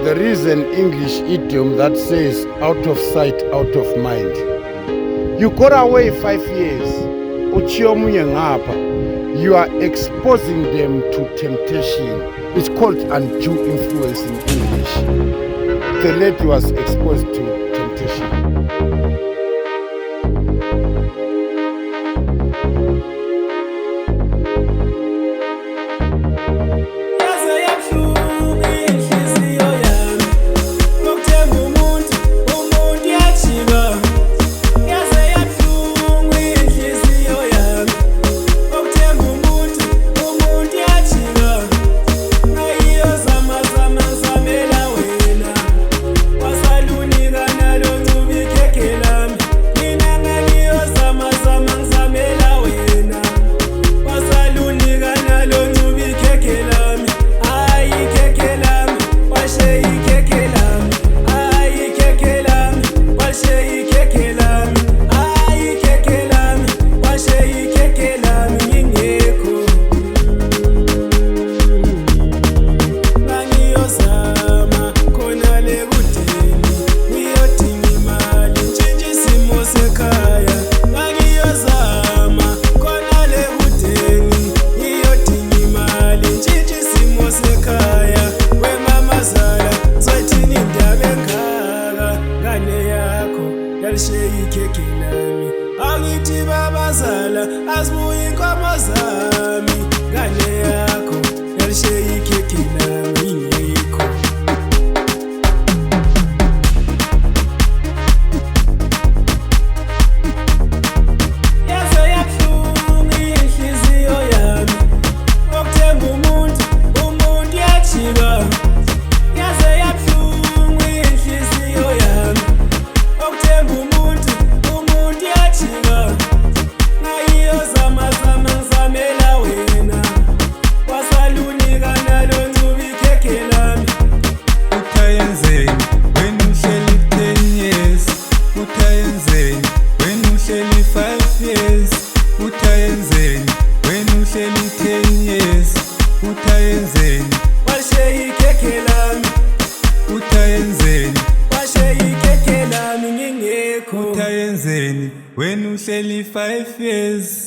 There is an English idiom that says, out of sight, out of mind. You got away 5 years, you are exposing them to temptation. It's called undue influence in English. The lady was exposed to temptation. Angithi babazala asibuyi inkomo zami ngane yakho yalishiya ikhekhe lami ngikho yaze yabuhlungu inhliziyo yami ngokuthemba umuntu yajika yaze yabuhlungu inhliziyo yami ngokuthemba umuntu yajika ngayiyo zama ngizamela wena wasalunika nalo ncube ikhekhe lami uthayenzeni wena uhleli 10 years uthayenzeni wena uhleli 5 years uthayenzeni wena uhleli 10 years uthayenzeni walishiya ikhekhe lami uthayenzeni washiya ikhekhe lami ngingekho uthayenzeni wena uhleli 5 years